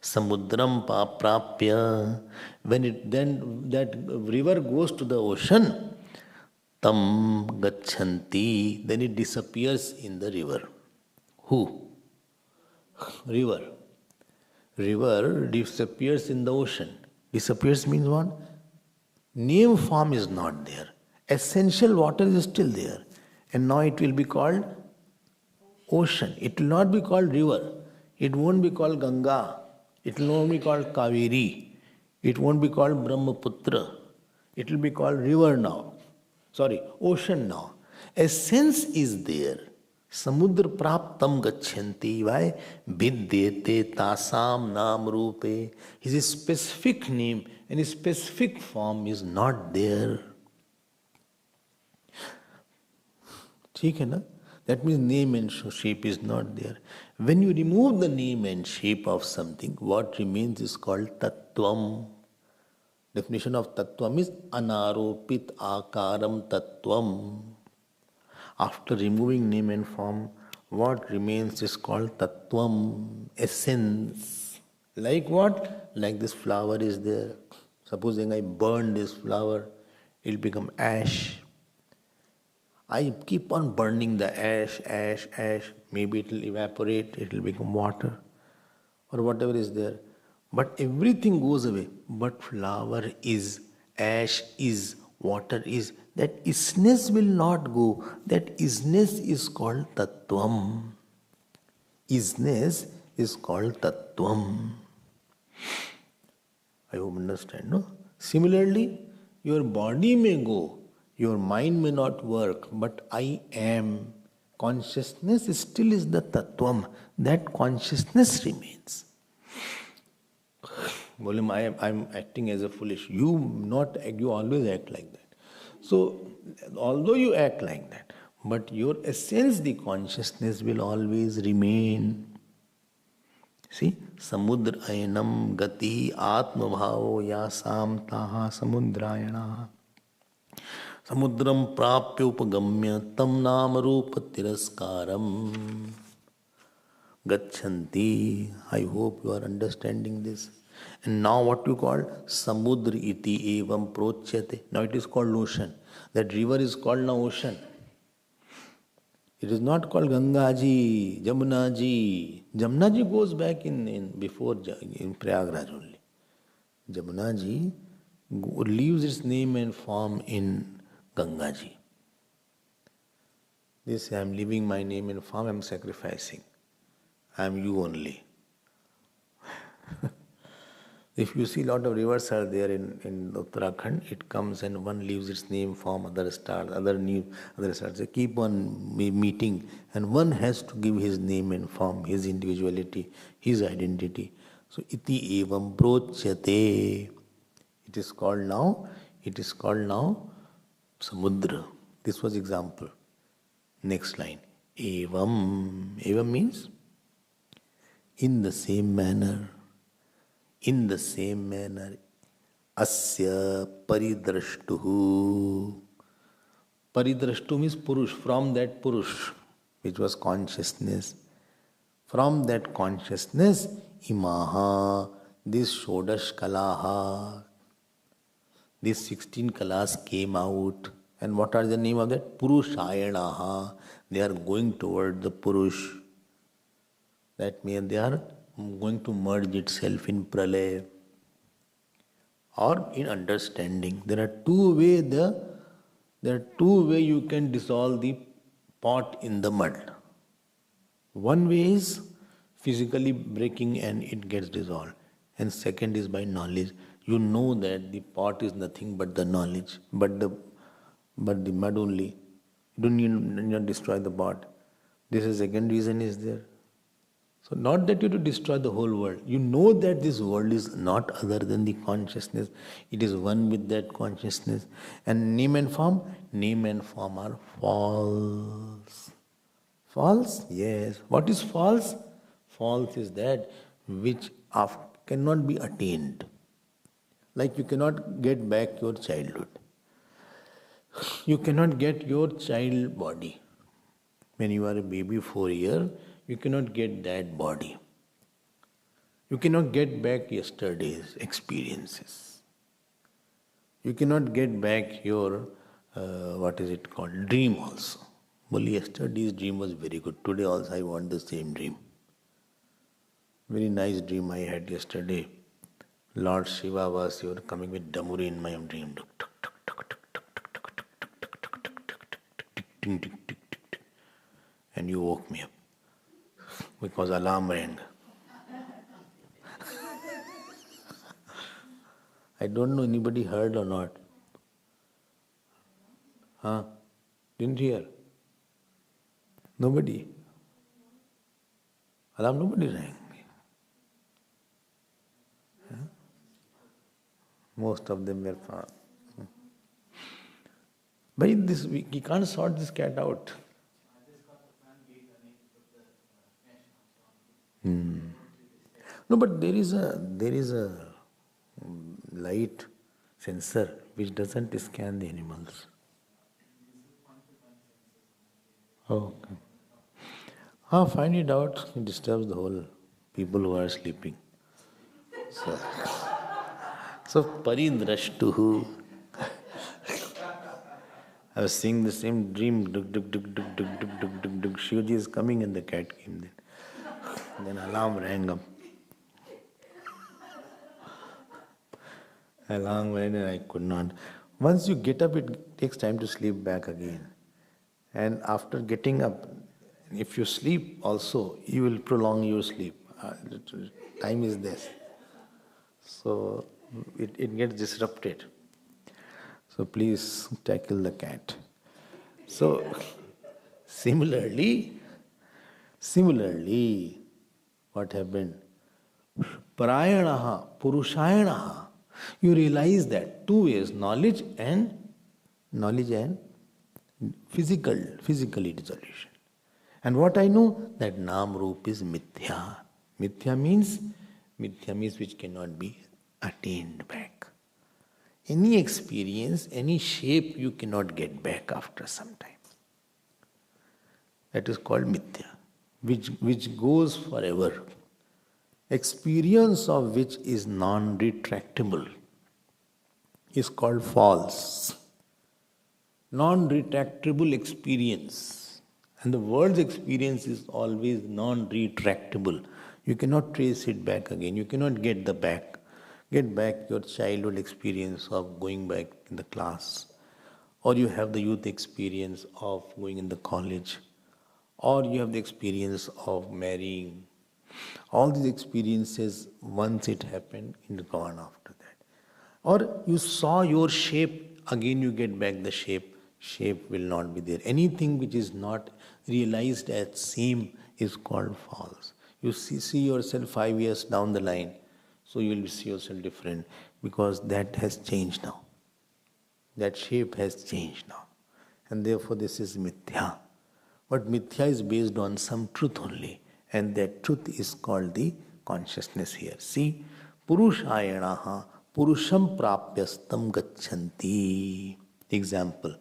Samudram paprapya. When then that river goes to the ocean, tam gacchanti, then it disappears in the river. Who? River. River disappears in the ocean. Disappears means what? Name form is not there. Essential water is still there. And now it will be called ocean. It will not be called river. It won't be called Ganga. It will not be called Kaveri. It won't be called Brahmaputra. It will be called river now. Ocean now. Essence is there. Samudra praptam gacchanti. Why? Vidyate tasam nam rupe. His specific name and his specific form is not there. ठीक है ना? That means name and shape is not there. When you remove the name and shape of something, what remains is called tattvam. Definition of tattvam is anaropit akaram tattvam. After removing name and form, what remains is called tattvam, essence. Like what? Like this flower is there. Supposing I burn this flower, it will become ash. I keep on burning the ash. Maybe it will evaporate, it will become water, or whatever is there. But everything goes away. But flower is, ash is, water is. That isness will not go. That isness is called tattvam. Isness is called tattvam. I hope you understand, no? Similarly, your body may go, your mind may not work, but I am. Consciousness still is the tattvam. That consciousness remains. Bole, I'm acting as a foolish. You always act like that. So, although you act like that, but your essence, the consciousness will always remain. See, samudra ayanam gati atma bhavo yasam taha samudrayana. Samudram prapya upagamya tam nama rupa tiraskaram gachanti. I hope you are understanding this. And now what you call samudra iti evam prochyate. Now it is called ocean. That river is called now ocean. It is not called Ganga ji, Jamuna ji. Jamuna ji goes back in Prayagraj only. Jamuna ji leaves its name and form in Ganga ji. They say, I am leaving my name and form, I am sacrificing. I am you only. If you see a lot of rivers are there in Uttarakhand, it comes and one leaves its name, form, other starts, other starts. They keep on meeting and one has to give his name and form, his individuality, his identity. So, iti evam prochyate. It is called now samudra. This was example. Next line. Evam. Evam means in the same manner. In the same manner, asya paridrashtuhu. Paridrashtu means Purush, from that Purush, which was consciousness. From that consciousness, imaha, this Shodash Kalaha, these 16 Kalas came out. And what are the name of that? Purushayanaha. They are going toward the Purush. That means they are going to merge itself in pralaya or in understanding. There are two ways you can dissolve the pot in the mud. One way is physically breaking and it gets dissolved. And second is by knowledge. You know that the pot is nothing but the knowledge, but the mud only. You don't need to destroy the pot. This is second reason is there. So not that you to destroy the whole world. You know that this world is not other than the consciousness. It is one with that consciousness. And name and form are false. False? Yes. What is false? False is that which cannot be attained. Like you cannot get back your childhood. You cannot get your child body. When you are a baby 4 years, you cannot get that body. You cannot get back yesterday's experiences. You cannot get back your, dream also. Well, yesterday's dream was very good. Today also I want the same dream. Very nice dream I had yesterday. Lord Shiva was coming with Damuri in my dream. And you woke me up. Because alarm rang. I don't know anybody heard or not. Huh? Didn't hear? Nobody? Alarm, nobody rang. Huh? Most of them were far. But we can't sort this cat out. No, but there is a light sensor which doesn't scan the animals. Oh, okay. Find it out. It disturbs the whole people who are sleeping. So paridrashtuhu. I was seeing the same dream. Shivaji is coming and the cat came then. Then alarm rang up. Alarm rang and I could not. Once you get up, it takes time to sleep back again. And after getting up, if you sleep also, you will prolong your sleep. Time is this. So it gets disrupted. So please tackle the cat. So similarly, what happened? Parayanaha, Purushayanaha. You realize that two ways, knowledge and physically dissolution. And what I know, that Nam Roop is Mithya. Mithya means which cannot be attained back. Any experience, any shape you cannot get back after some time. That is called Mithya, which goes forever. Experience of which is non-retractable is called false. Non-retractable experience. And the world's experience is always non-retractable. You cannot trace it back again. You cannot get back your childhood experience of going back in the class. Or you have the youth experience of going in the college. Or you have the experience of marrying. All these experiences, once it happened, it's gone after that. Or you saw your shape, again you get back the shape. Shape will not be there. Anything which is not realized as same is called false. You see yourself 5 years down the line, so you will see yourself different because that has changed now. That shape has changed now. And therefore this is mithya. But mithya is based on some truth only. And that truth is called the consciousness here. See, Purushayanaha Purusham Prapyastam Gachanti. Example.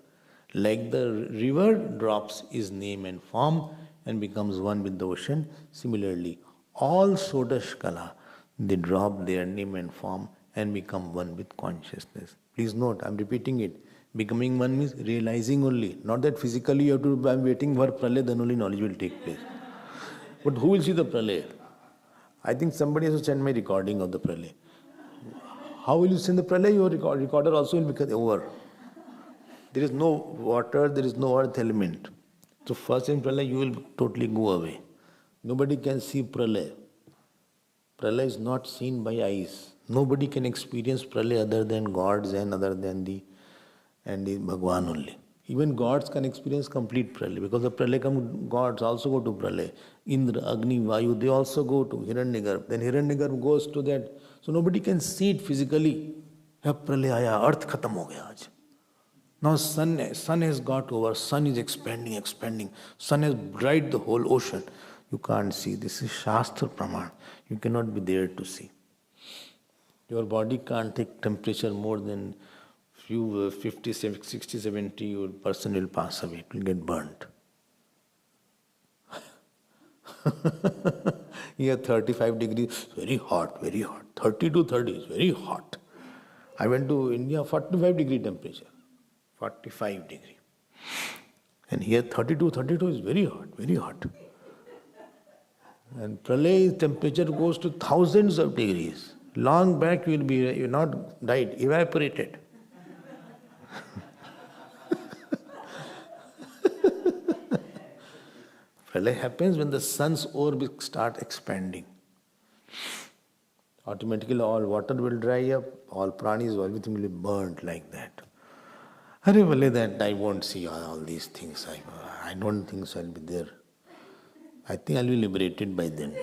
Like the river drops its name and form and becomes one with the ocean, similarly, all Sodashkala, they drop their name and form and become one with consciousness. Please note, I am repeating it. Becoming one means realizing only. Not that physically you have to, I am waiting for pralaya, then only knowledge will take place. But who will see the pralaya? I think somebody has to send my recording of the pralaya. How will you send the pralaya? Your recorder also will become over. There is no water, there is no earth element. So first in pralaya you will totally go away. Nobody can see pralaya. Pralaya is not seen by eyes. Nobody can experience pralaya other than gods and other than the Bhagwan only. Even gods can experience complete pralaya because the pralaya comes, gods also go to pralaya. Indra, Agni, Vayu, they also go to Hiranyagarbha. Then Hiranyagarbha goes to that. So nobody can see it physically. Pralaya aaya, earth khatam ho gaya aaj. Now sun has got over, sun is expanding. Sun has dried the whole ocean. You can't see. This is Shastra Praman. You cannot be there to see. Your body can't take temperature more than 50, 60, 70, your person will pass away. It will get burnt. Here 35 degrees, very hot. 30 to 30 is very hot. I went to India, 45 degree temperature. 45 degree. And here 32 is very hot. And pralaya temperature goes to thousands of degrees. Long back you're not died, evaporated. Pralaya happens when the sun's orb start expanding. Automatically all water will dry up, all pranis, everything will be burnt like that. That I won't see all these things. I don't think so I'll be there. I think I'll be liberated by then.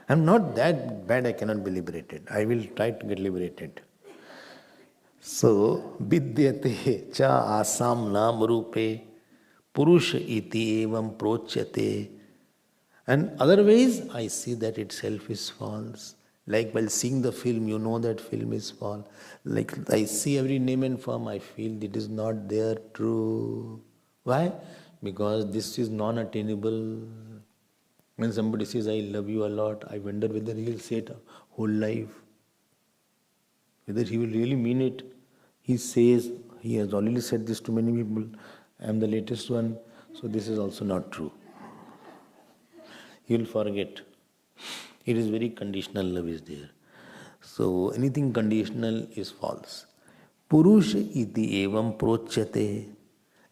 I'm not that bad I cannot be liberated. I will try to get liberated. So, vidyate cha asam nam rupe purusha iti evam prochyate. And otherwise, I see that itself is false. Like while seeing the film, you know that film is false. Like I see every name and form, I feel it is not there true. Why? Because this is non-attainable. When somebody says, I love you a lot, I wonder whether he will say it whole life. Whether he will really mean it. He says, he has already said this to many people, I am the latest one, so this is also not true. He will forget. It is very conditional love is there. So anything conditional is false. Purush iti evam prochyate.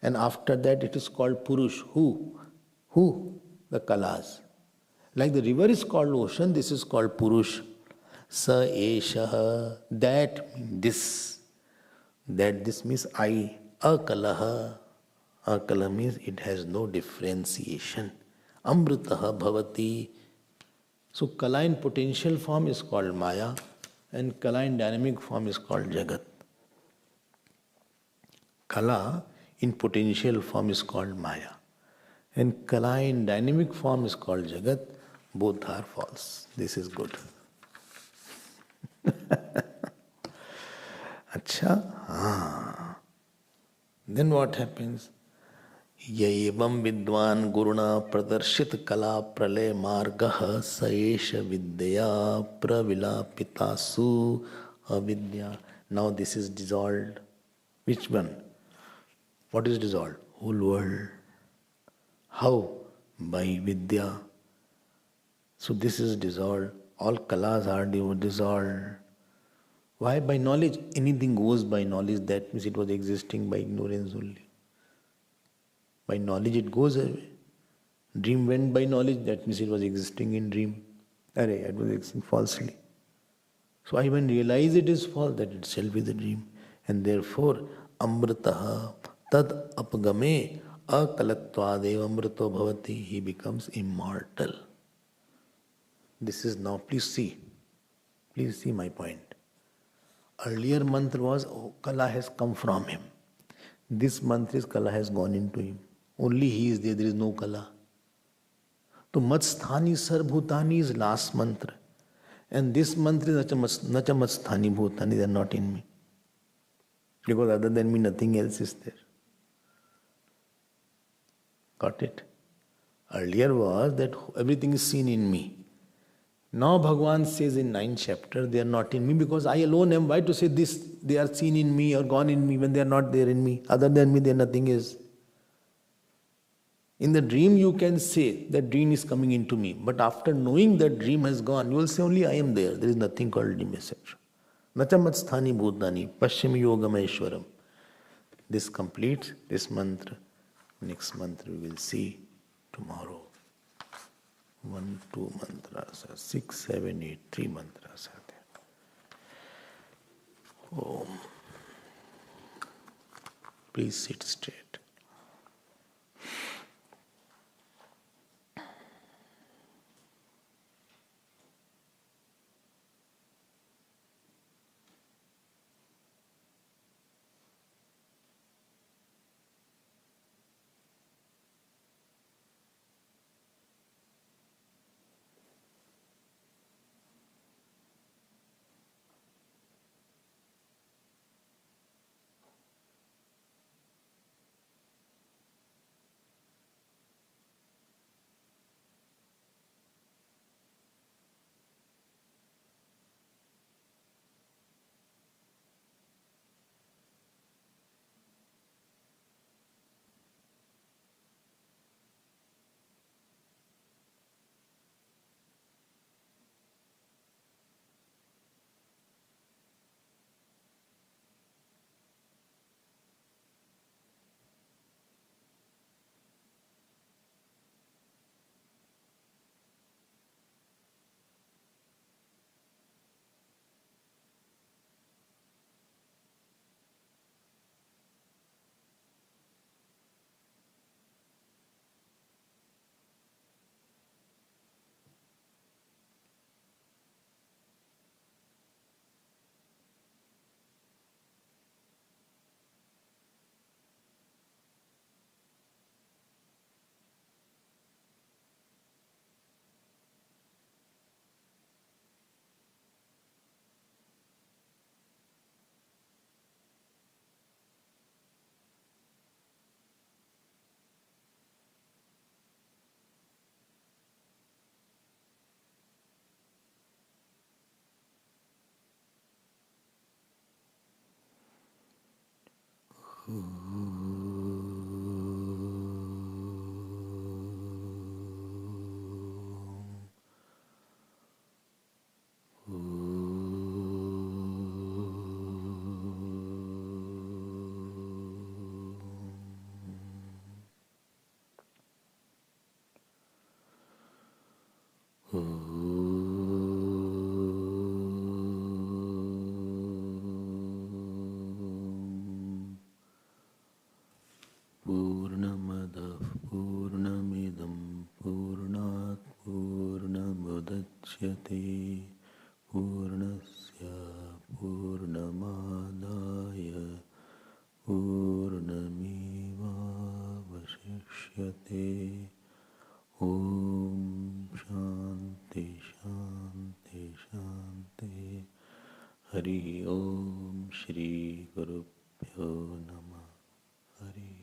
And after that it is called Purush. Who? The Kalas. Like the river is called ocean, this is called Purush. Sa eshaha. That this means I. Akalaha. Akala means it has no differentiation. Amritaha bhavati. So Kala in potential form is called Maya and Kala in dynamic form is called Jagat. Kala in potential form is called Maya and Kala in dynamic form is called Jagat. Both are false. This is good. Acha? Then what happens? Yevam vidwan guruna pradarshit kala pralay margah saesha vidya pravilapitasu avidya. Now this is dissolved. Which one? What is dissolved? Whole world. How? By vidya. So this is dissolved. All kalas are dissolved. Why? By knowledge. Anything goes by knowledge. That means it was existing by ignorance only. By knowledge it goes away. Dream went by knowledge. That means it was existing in dream. It was existing falsely. So I even realize it is false. That itself is a dream. And therefore, amritaha tad apagame akalaktvadev amrito bhavati. He becomes immortal. This is now, please see my point. Earlier mantra was, Kala has come from him. This mantra is Kala has gone into him. Only he is there is no Kala. So Matsthani Sarvbhutani is last mantra. And this mantra is Nacha Matsthani Bhutani, they are not in me. Because other than me, nothing else is there. Got it? Earlier was that everything is seen in me. Now Bhagavan says in 9th chapter, they are not in me because I alone am. Why to say this? They are seen in me or gone in me when they are not there in me. Other than me, there nothing is. In the dream, you can say that dream is coming into me. But after knowing that dream has gone, you will say only I am there. There is nothing called dream, etc. Nachamat-sthani bhutani paschim yogameshwaram. This completes this mantra. Next mantra we will see tomorrow. 1, 2 mantras, 6, 7, 8, 3 mantras are there. Om. Please sit straight. पूर्णस्य पूर्णमादाय पूर्णमेवावशिष्यते। ॐ शान्ति शान्ति शान्ति। हरि ओम। श्री गुरुभ्यो नमः। हरि